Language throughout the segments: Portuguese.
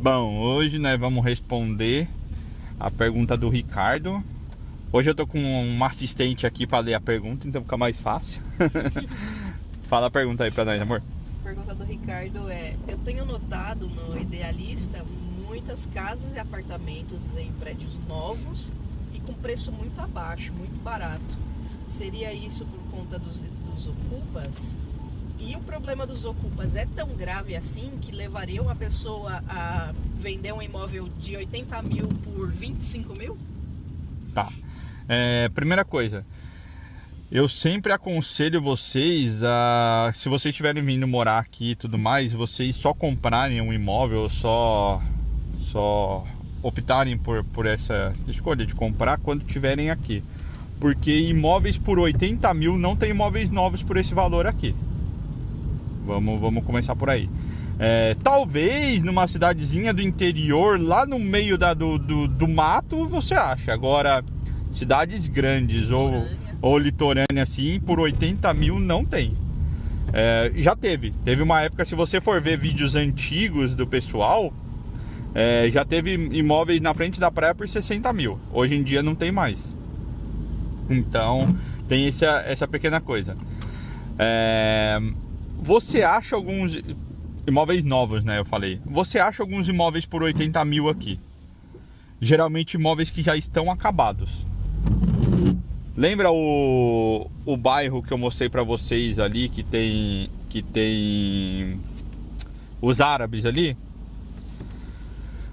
Bom, hoje nós vamos responder a pergunta do Ricardo. Hoje eu tô com uma assistente aqui para ler a pergunta, então fica mais fácil. Fala a pergunta aí para nós, amor. A pergunta do Ricardo é: eu tenho notado no Idealista muitas casas e apartamentos em prédios novos e com preço muito abaixo, muito barato. Seria isso por conta dos ocupas? E o problema dos ocupas é tão grave assim que levaria uma pessoa a vender um imóvel de 80 mil por 25 mil? Tá. Primeira coisa, eu sempre aconselho vocês a, se vocês estiverem vindo morar aqui e tudo mais, vocês só comprarem um imóvel, só optarem por essa escolha de comprar quando estiverem aqui. Porque imóveis por 80 mil não tem imóveis novos por esse valor aqui. Vamos começar por aí. Talvez numa cidadezinha do interior, lá no meio do mato, você acha. Agora, cidades grandes ou litorânea assim, por 80 mil não tem. Já teve uma época, se você for ver vídeos antigos do pessoal, já teve imóveis na frente da praia por 60 mil. Hoje em dia não tem mais. Então tem essa pequena coisa. Você acha alguns imóveis novos, né? Eu falei. Você acha alguns imóveis por 80 mil aqui. Geralmente imóveis que já estão acabados. Lembra o bairro que eu mostrei pra vocês ali, que tem os árabes ali?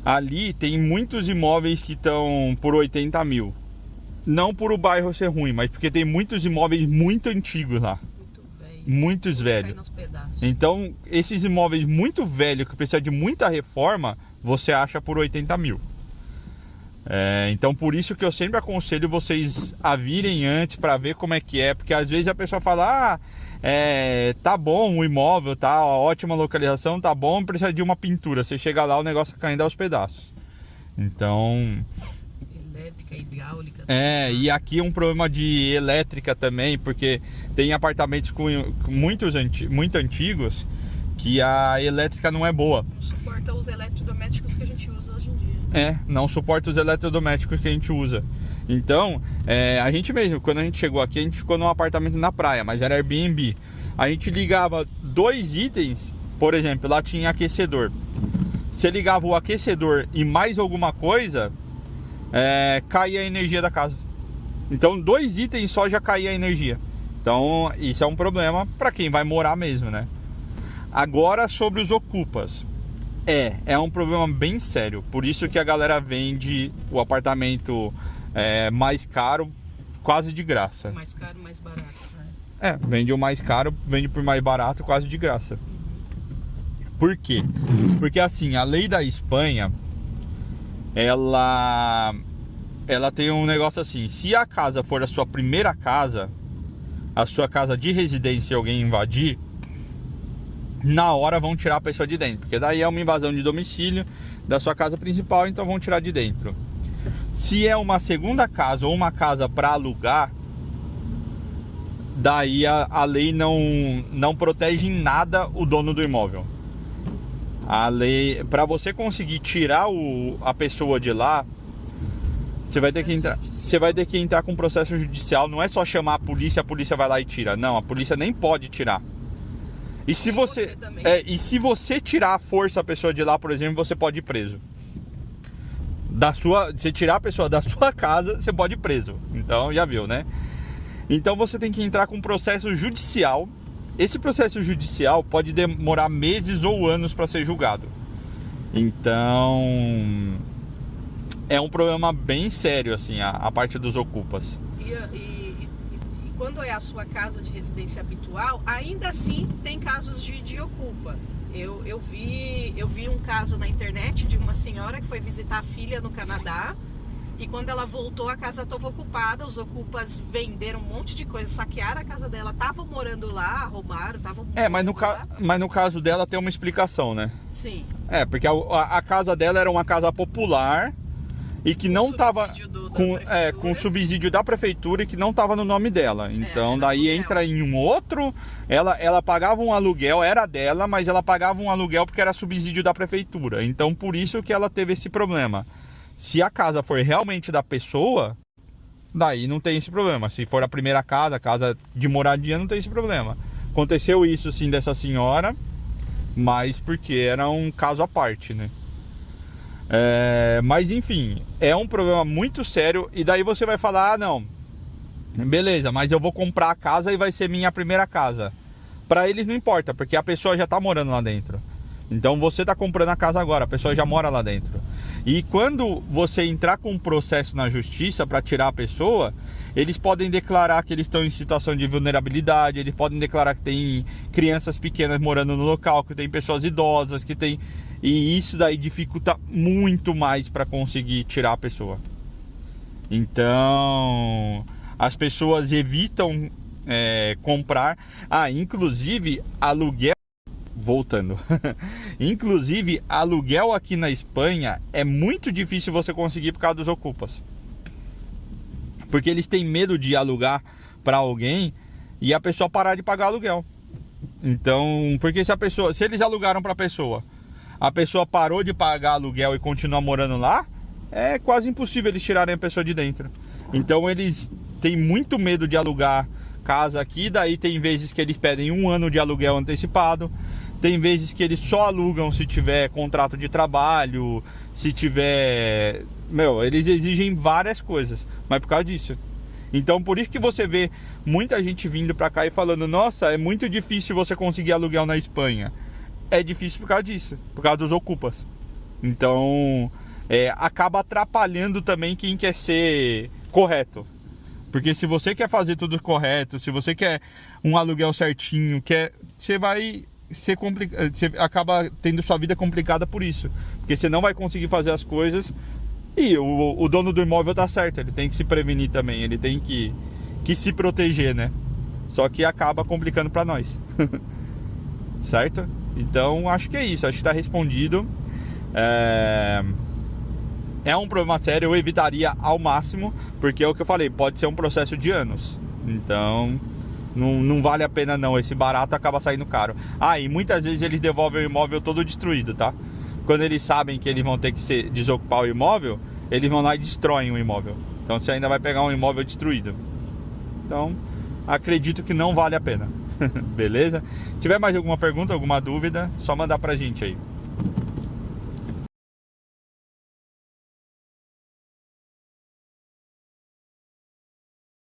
Ali tem muitos imóveis que estão por 80 mil. Não por o bairro ser ruim, mas porque tem muitos imóveis muito antigos lá. Muitos velhos. Então, esses imóveis muito velhos, que precisam de muita reforma, você acha por 80 mil. Então, por isso que eu sempre aconselho vocês a virem antes para ver como é que é. Porque às vezes a pessoa fala, tá bom o imóvel, tá ótima localização, tá bom, precisa de uma pintura. Você chega lá, o negócio tá caindo aos pedaços. Então... elétrica, hidráulica. E aqui é um problema de elétrica também, porque tem apartamentos muito antigos que a elétrica não é boa. Não suporta os eletrodomésticos que a gente usa hoje em dia. Não suporta os eletrodomésticos que a gente usa. Então, a gente mesmo, quando a gente chegou aqui, a gente ficou num apartamento na praia, mas era Airbnb. A gente ligava 2 itens, por exemplo, lá tinha aquecedor. Você ligava o aquecedor e mais alguma coisa, caía a energia da casa. Então 2 itens só já caía a energia. Então isso é um problema para quem vai morar mesmo, né? Agora sobre os ocupas, é um problema bem sério. Por isso que a galera vende o apartamento mais caro, quase de graça. Mais caro, mais barato, né? Vende o mais caro, vende por mais barato, quase de graça. Por quê? Porque assim, a lei da Espanha, ela tem um negócio assim: se a casa for a sua primeira casa, a sua casa de residência, e alguém invadir, na hora vão tirar a pessoa de dentro, porque daí é uma invasão de domicílio da sua casa principal, então vão tirar de dentro. Se é uma segunda casa ou uma casa para alugar, daí a lei não protege em nada o dono do imóvel. A lei, para você conseguir tirar a pessoa de lá, você vai ter que entrar com processo judicial. Não é só chamar a polícia vai lá e tira. Não, a polícia nem pode tirar. E se se você tirar à força a pessoa de lá, por exemplo, você pode ir preso. Se tirar a pessoa da sua casa, você pode ir preso. Então, já viu, né? Então você tem que entrar com processo judicial. Esse processo judicial pode demorar meses ou anos para ser julgado. Então é um problema bem sério assim, a parte dos ocupas. E quando é a sua casa de residência habitual, ainda assim tem casos de ocupa. Eu vi um caso na internet de uma senhora que foi visitar a filha no Canadá. E quando ela voltou, a casa estava ocupada, os ocupas venderam um monte de coisa, saquearam a casa dela, estavam morando lá, roubaram, estavam morando lá. Mas no caso dela tem uma explicação, né? Sim. Porque a casa dela era uma casa popular e que não estava da com subsídio da prefeitura e que não estava no nome dela. Então daí entra em um outro, ela pagava um aluguel, era dela, mas ela pagava um aluguel porque era subsídio da prefeitura. Então por isso que ela teve esse problema. Se a casa for realmente da pessoa, daí não tem esse problema. Se for a primeira casa de moradia, não tem esse problema. Aconteceu isso sim dessa senhora, mas porque era um caso à parte, né? Mas enfim, é um problema muito sério. E daí você vai falar, ah não, beleza, mas eu vou comprar a casa e vai ser minha primeira casa. Para eles não importa, porque a pessoa já está morando lá dentro. Então você está comprando a casa agora, a pessoa já mora lá dentro. E quando você entrar com um processo na justiça para tirar a pessoa, eles podem declarar que eles estão em situação de vulnerabilidade, eles podem declarar que tem crianças pequenas morando no local, que tem pessoas idosas, que tem... E isso daí dificulta muito mais para conseguir tirar a pessoa. Então as pessoas evitam comprar. Inclusive aluguel, voltando inclusive aluguel aqui na Espanha é muito difícil você conseguir por causa dos ocupas, porque eles têm medo de alugar para alguém e a pessoa parar de pagar aluguel. Então, porque se eles alugaram para a pessoa parou de pagar aluguel e continua morando lá, é quase impossível eles tirarem a pessoa de dentro. Então eles têm muito medo de alugar casa aqui. Daí tem vezes que eles pedem 1 ano de aluguel antecipado, tem vezes que eles só alugam se tiver contrato de trabalho, se tiver... eles exigem várias coisas, mas por causa disso. Então por isso que você vê muita gente vindo pra cá e falando, nossa, é muito difícil você conseguir aluguel na Espanha. É difícil por causa disso, por causa dos ocupas. Então acaba atrapalhando também quem quer ser correto. Porque se você quer fazer tudo correto, se você quer um aluguel certinho, você vai ser complicado, você acaba tendo sua vida complicada por isso. Porque você não vai conseguir fazer as coisas. E o dono do imóvel tá certo, ele tem que se prevenir também, ele tem que se proteger, né? Só que acaba complicando para nós. Certo? Então acho que é isso, acho que está respondido. É um problema sério, eu evitaria ao máximo, porque é o que eu falei, pode ser um processo de anos. Então não vale a pena não, esse barato acaba saindo caro. E muitas vezes eles devolvem o imóvel todo destruído, tá? Quando eles sabem que eles vão ter que desocupar o imóvel, eles vão lá e destroem o imóvel. Então você ainda vai pegar um imóvel destruído. Então acredito que não vale a pena. Beleza? Se tiver mais alguma pergunta, alguma dúvida, só mandar pra gente aí.